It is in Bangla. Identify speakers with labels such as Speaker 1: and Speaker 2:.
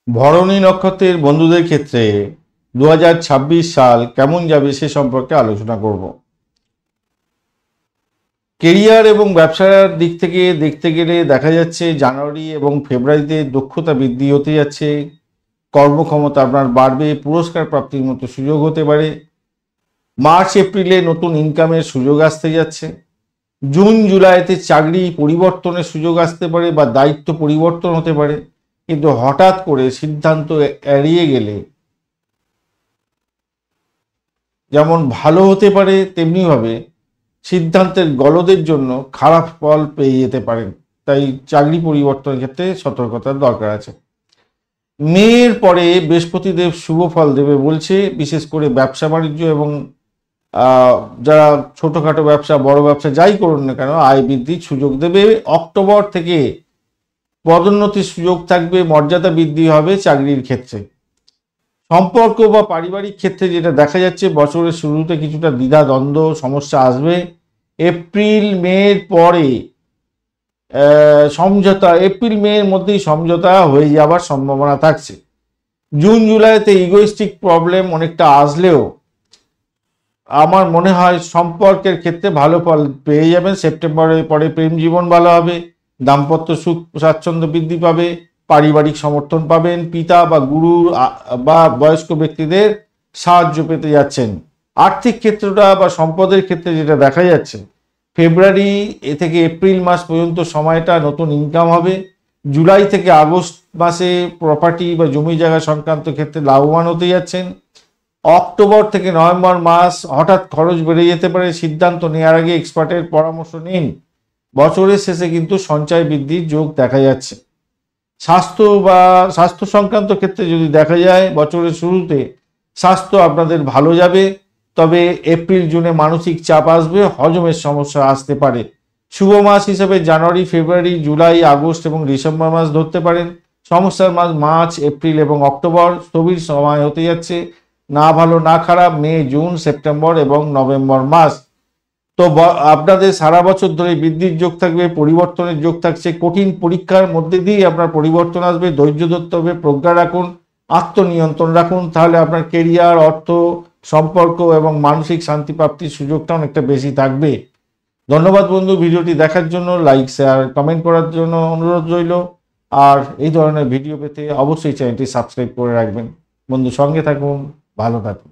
Speaker 1: ভরণী নক্ষত্রের বন্ধুদের ক্ষেত্রে 2026 সাল কেমন যাবে সে সম্পর্কে আলোচনা করব। কেরিয়ার এবং ব্যবসার দিক থেকে দেখতে গেলে দেখা যাচ্ছে জানুয়ারি এবং ফেব্রুয়ারিতে দক্ষতা বৃদ্ধি হতে যাচ্ছে, কর্মক্ষমতা আপনার বাড়বে, পুরস্কার প্রাপ্তির মতো সুযোগ হতে পারে। মার্চ এপ্রিলে নতুন ইনকামের সুযোগ আসতে যাচ্ছে। জুন জুলাইতে চাকরি পরিবর্তনের সুযোগ আসতে পারে বা দায়িত্ব পরিবর্তন হতে পারে, কিন্তু হঠাৎ করে সিদ্ধান্ত এড়িয়ে গেলে যেমন ভালো হতে পারে তেমনিভাবে সিদ্ধান্তের গলদের জন্য খারাপ ফল পেয়ে যেতে পারেন। তাই চাকরি পরিবর্তনের ক্ষেত্রে সতর্কতার দরকার আছে। মেয়ের পরে বৃহস্পতিদেব শুভ ফল দেবে বলছে, বিশেষ করে ব্যবসা বাণিজ্য এবং যারা ছোটোখাটো ব্যবসা বড় ব্যবসা যাই করুন না কেন আয় বৃদ্ধির সুযোগ দেবে। অক্টোবর থেকে পদোন্নতির সুযোগ থাকবে, মর্যাদা বৃদ্ধি হবে চাকরির ক্ষেত্রে। সম্পর্ক বা পারিবারিক ক্ষেত্রে যেটা দেখা যাচ্ছে বছরের শুরুতে কিছুটা দ্বিধা দ্বন্দ্ব সমস্যা আসবে। এপ্রিল মের পরে সমঝোতা, এপ্রিল মের মধ্যেই সমঝোতা হয়ে যাবার সম্ভাবনা থাকছে। জুন জুলাইতে ইগোইস্টিক প্রবলেম অনেকটা আসলেও আমার মনে হয় সম্পর্কের ক্ষেত্রে ভালো ফল পেয়ে যাবেন। সেপ্টেম্বরের পরে প্রেম জীবন ভালো হবে, দাম্পত্য সুখ স্বাচ্ছন্দ্য বৃদ্ধি পাবে, পারিবারিক সমর্থন পাবেন, পিতা বা গুরুর বা বয়স্ক ব্যক্তিদের সাহায্য পেতে যাচ্ছেন। আর্থিক ক্ষেত্রটা বা সম্পদের ক্ষেত্রে যেটা দেখা যাচ্ছে ফেব্রুয়ারি থেকে এপ্রিল মাস পর্যন্ত সময়টা নতুন ইনকাম হবে। জুলাই থেকে আগস্ট মাসে প্রপার্টি বা জমি জায়গা সংক্রান্ত ক্ষেত্রে লাভবান হতে যাচ্ছেন। অক্টোবর থেকে নভেম্বর মাস হঠাৎ খরচ বেড়ে যেতে পারে, সিদ্ধান্ত নেওয়ার আগে এক্সপার্টের পরামর্শ নিন। বছরের শেষে কিন্তু সঞ্চয় বৃদ্ধির যোগ দেখা যাচ্ছে। স্বাস্থ্য সংক্রান্ত ক্ষেত্রে যদি দেখা যায় বছরের শুরুতে স্বাস্থ্য আপনাদের ভালো যাবে, তবে এপ্রিল জুনে মানসিক চাপ আসবে, হজমের সমস্যা আসতে পারে। শুভ মাস হিসেবে জানুয়ারি ফেব্রুয়ারি জুলাই আগস্ট এবং ডিসেম্বর মাস ধরতে পারেন। সমস্যার মাস মার্চ এপ্রিল এবং অক্টোবর। স্থবির সময় হতে যাচ্ছে, না ভালো না খারাপ মে জুন সেপ্টেম্বর এবং নভেম্বর মাস। তো আপনাদের সারা বছর ধরে বৃদ্ধির যোগ থাকবে, পরিবর্তনের যোগ থাকছে। কঠিন পরীক্ষার মধ্যে দিয়ে আপনার পরিবর্তন আসবে, ধৈর্য ধরতে হবে, প্রজ্ঞা রাখুন, আত্মনিয়ন্ত্রণ রাখুন, তাহলে আপনার কেরিয়ার, অর্থ, সম্পর্ক এবং মানসিক শান্তি প্রাপ্তির সুযোগটা অনেকটা বেশি থাকবে। ধন্যবাদ বন্ধু, ভিডিওটি দেখার জন্য। লাইক শেয়ার কমেন্ট করার জন্য অনুরোধ রইল। আর এই ধরনের ভিডিও পেতে অবশ্যই চ্যানেলটি সাবস্ক্রাইব করে রাখবেন। বন্ধু সঙ্গে থাকুন, ভালো থাকুন।